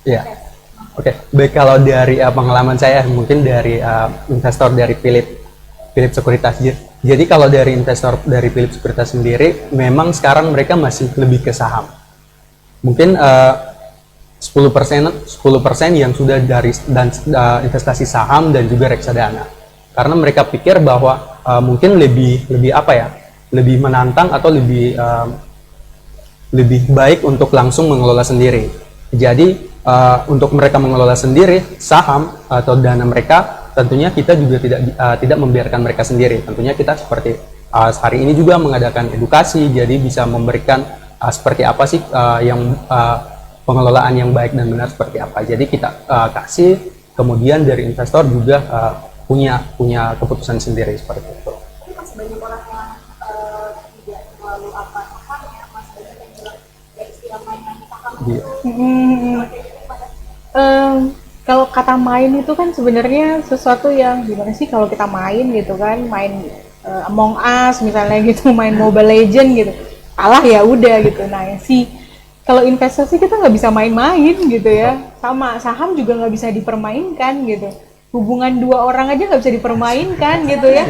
Ya, oke. Baik, kalau dari pengalaman saya, mungkin dari investor dari Philip Sekuritas. Jadi kalau dari investor dari Philip Sekuritas sendiri, memang sekarang mereka masih lebih ke saham. Mungkin 10% yang sudah dari investasi saham dan juga reksadana. Karena mereka pikir bahwa mungkin lebih apa ya? Lebih menantang atau lebih baik untuk langsung mengelola sendiri. Jadi untuk mereka mengelola sendiri saham atau dana mereka, tentunya kita juga tidak membiarkan mereka sendiri. Tentunya kita seperti hari ini juga mengadakan edukasi, jadi bisa memberikan seperti apa sih yang pengelolaan yang baik dan benar seperti apa. Jadi kita kasih, kemudian dari investor juga punya keputusan sendiri seperti itu. Tapi masih banyak orang yang tidak terlalu apa paham ya, masih banyak yang bilang ya istilah main-main saham itu. Kalau kata main itu kan sebenarnya sesuatu yang gimana sih kalau kita main gitu kan, main Among Us misalnya gitu, main Mobile Legend gitu, kalah ya udah gitu. Nah kalau investasi kita nggak bisa main-main gitu ya, sama saham juga nggak bisa dipermainkan gitu. Hubungan dua orang aja nggak bisa dipermainkan gitu ya,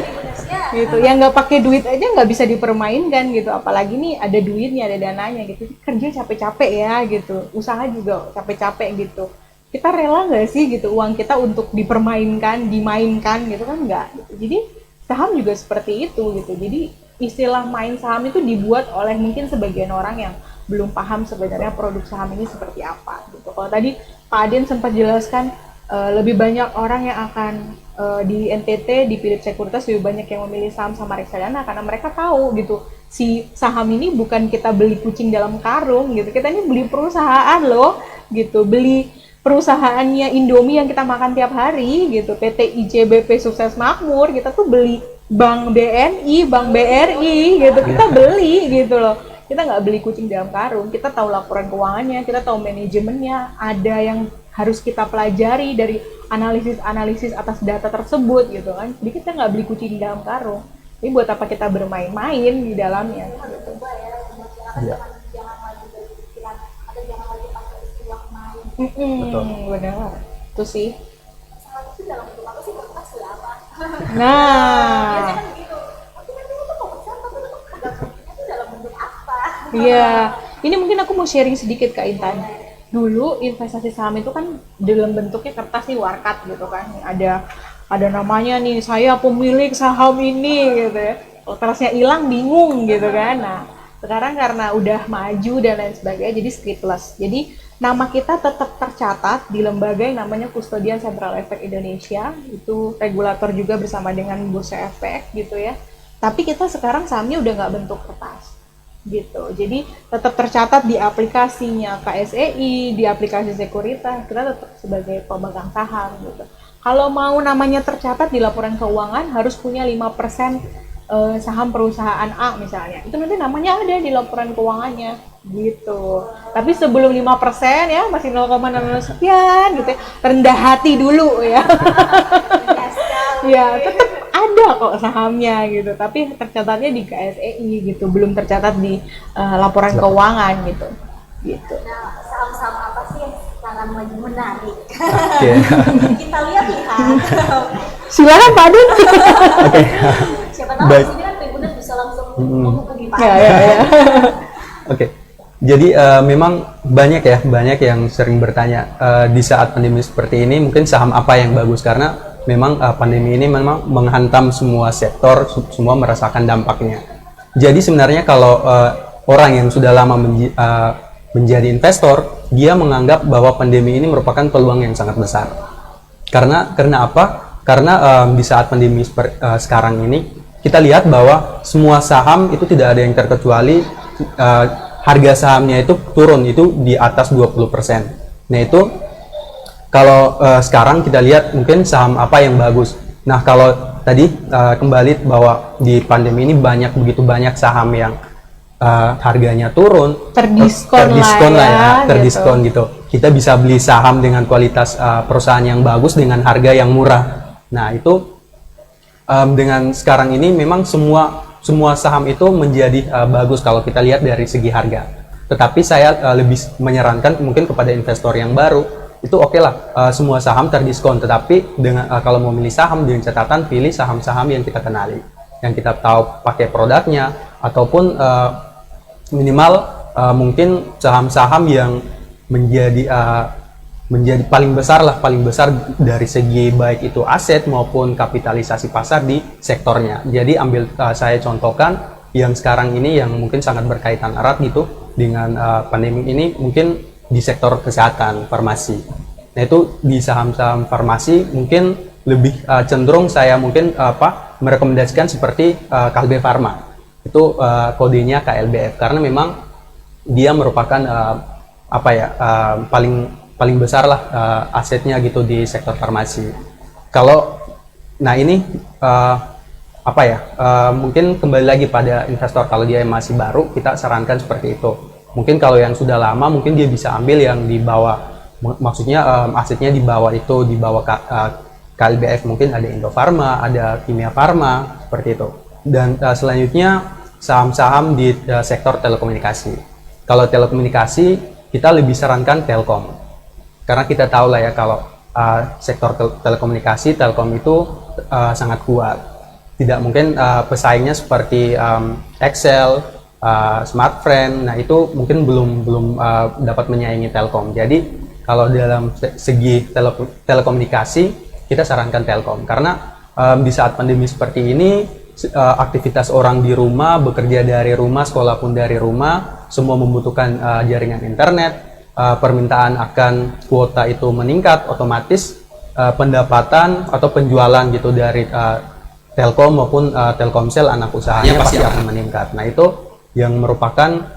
gitu. Yang nggak pakai duit aja nggak bisa dipermainkan gitu. Apalagi nih ada duitnya, ada dananya gitu. Kerja capek-capek ya gitu, usaha juga capek-capek gitu. Kita rela nggak sih gitu uang kita untuk dipermainkan, dimainkan gitu kan nggak. Gitu. Jadi saham juga seperti itu gitu. Jadi istilah main saham itu dibuat oleh mungkin sebagian orang yang belum paham sebenarnya produk saham ini seperti apa gitu. Kalau tadi Pak Adin sempat jelaskan lebih banyak orang yang akan di NTT, di Philip Sekuritas lebih banyak yang memilih saham sama reksadana karena mereka tahu gitu si saham ini bukan kita beli kucing dalam karung gitu, kita ini beli perusahaan loh gitu, beli perusahaannya Indomie yang kita makan tiap hari gitu, PT IJBP Sukses Makmur, kita tuh beli Bank BNI, Bank BRI gitu, kita beli gitu loh. Kita nggak beli kucing dalam karung, kita tahu laporan keuangannya, kita tahu manajemennya, ada yang harus kita pelajari dari analisis atas data tersebut gitu kan. Jadi kita nggak beli kucing dalam karung. Ini buat apa kita bermain-main di dalamnya gitu. Iya. Jangan lagi berpikiran atau jangan lagi pakai istilah main. Betul. Benar. Itu sih. Saham itu dalam bentuk apa sih? Kertas ya apa? Nah, Biasanya kan begitu. Tapi nanti itu kok persen, tapi itu perdagangannya itu dalam bentuk apa? iya. Ini mungkin aku mau sharing sedikit Kak Intan. Dulu investasi saham itu kan dalam bentuknya kertas nih, warkat gitu kan. Ada namanya nih, saya pemilik saham ini gitu ya. Kalau kertasnya hilang bingung gitu kan. Nah, sekarang karena udah maju dan lain sebagainya jadi scriptless. Jadi nama kita tetap tercatat di lembaga yang namanya Kustodian Central Efek Indonesia. Itu regulator juga bersama dengan Bursa Efek gitu ya. Tapi kita sekarang sahamnya udah nggak bentuk kertas gitu, jadi tetap tercatat di aplikasinya KSEI, di aplikasi sekuritas, kita tetap sebagai pemegang saham gitu. Kalau mau namanya tercatat di laporan keuangan harus punya 5% saham perusahaan A misalnya, itu nanti namanya ada di laporan keuangannya gitu. Tapi sebelum 5% ya masih 0,00 sekian gitu ya, rendah hati dulu ya. Ya tetap ada kok sahamnya gitu, tapi tercatatnya di KSEI gitu, belum tercatat di laporan keuangan gitu. Nah, saham-saham apa sih yang sekarang lagi menarik? Oke. Kita lihat-lihat. Silakan Pak Adin. Oke. Siapa tahu Baik. di sini kan Tribunnya bisa langsung ngomong ke Pak. Ya. Oke. Jadi memang banyak yang sering bertanya di saat pandemi seperti ini mungkin saham apa yang bagus, karena memang pandemi ini memang menghantam semua sektor, semua merasakan dampaknya. Jadi sebenarnya kalau orang yang sudah lama menjadi investor, dia menganggap bahwa pandemi ini merupakan peluang yang sangat besar. Karena apa? Karena di saat pandemi sekarang ini kita lihat bahwa semua saham itu tidak ada yang terkecuali harga sahamnya itu turun itu di atas 20%. Nah itu kalau sekarang kita lihat mungkin saham apa yang bagus. Nah kalau tadi kembali bahwa di pandemi ini begitu banyak saham yang harganya turun, terdiskon gitu. Kita bisa beli saham dengan kualitas perusahaan yang bagus dengan harga yang murah. Nah itu dengan sekarang ini memang semua saham itu menjadi bagus kalau kita lihat dari segi harga. Tetapi saya lebih menyarankan mungkin kepada investor yang baru itu oke lah, semua saham terdiskon, tetapi dengan kalau mau milih saham dengan catatan pilih saham-saham yang kita kenali, yang kita tahu pakai produknya, ataupun minimal mungkin saham-saham yang menjadi paling besar dari segi baik itu aset maupun kapitalisasi pasar di sektornya. Jadi saya contohkan yang sekarang ini yang mungkin sangat berkaitan erat gitu dengan pandemi ini, mungkin di sektor kesehatan, farmasi. Nah itu di saham-saham farmasi mungkin lebih cenderung saya mungkin merekomendasikan seperti Kalbe Farma. Itu kodenya KLBF karena memang dia merupakan paling besar lah asetnya gitu di sektor farmasi. Nah ini mungkin kembali lagi pada investor, kalau dia masih baru kita sarankan seperti itu. Mungkin kalau yang sudah lama mungkin dia bisa ambil yang di bawah, maksudnya asetnya di bawah itu, di bawah KLBF, mungkin ada Indofarma, ada Kimia Farma seperti itu. Dan selanjutnya saham-saham di sektor telekomunikasi. Kalau telekomunikasi kita lebih sarankan Telkom, karena kita tahu lah ya kalau sektor telekomunikasi, Telkom itu sangat kuat. Tidak mungkin pesaingnya seperti Excel, Smartfren, nah itu mungkin belum dapat menyaingi Telkom. Jadi kalau dalam segi telekomunikasi kita sarankan Telkom, karena di saat pandemi seperti ini aktivitas orang di rumah, bekerja dari rumah, sekolah pun dari rumah, semua membutuhkan jaringan internet. Permintaan akan kuota itu meningkat, otomatis pendapatan atau penjualan gitu dari Telkom maupun Telkomsel anak usahanya pasti akan meningkat. Nah itu yang merupakan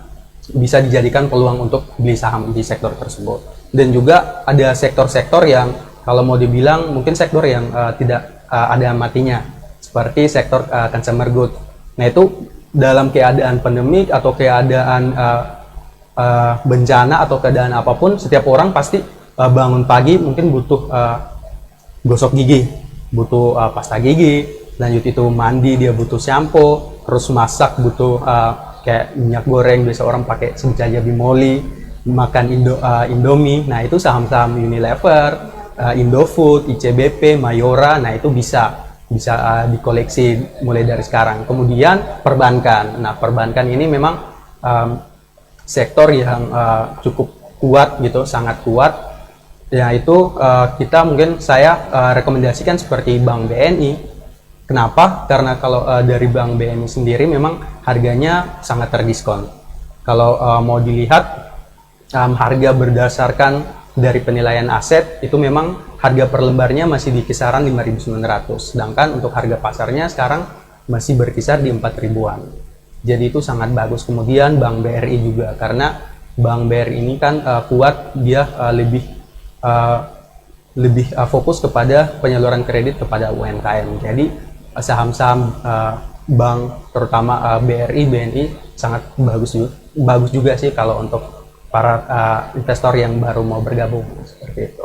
bisa dijadikan peluang untuk beli saham di sektor tersebut. Dan juga ada sektor-sektor yang kalau mau dibilang mungkin sektor yang tidak ada matinya, seperti sektor consumer good. Nah itu dalam keadaan pandemik atau keadaan bencana atau keadaan apapun, setiap orang pasti bangun pagi mungkin butuh gosok gigi, butuh pasta gigi, lanjut itu mandi, dia butuh shampoo, terus masak butuh kayak minyak goreng, biasa orang pakai sejajar bimoli, makan Indomie. Nah itu saham-saham Unilever, Indofood, ICBP, Mayora, nah itu bisa dikoleksi mulai dari sekarang. Kemudian perbankan. Nah perbankan ini memang sektor yang cukup kuat gitu, sangat kuat. Ya itu saya rekomendasikan seperti Bank BNI. Kenapa? Karena kalau dari Bank BNI sendiri memang harganya sangat terdiskon. Kalau mau dilihat harga berdasarkan dari penilaian aset itu memang harga per lembarnya masih di kisaran 5.900, sedangkan untuk harga pasarnya sekarang masih berkisar di 4.000-an. Jadi itu sangat bagus. Kemudian Bank BRI juga, karena Bank BRI ini kan kuat, dia lebih fokus kepada penyaluran kredit kepada UMKM. Jadi saham-saham bank terutama BRI, BNI sangat bagus juga sih kalau untuk para investor yang baru mau bergabung seperti itu.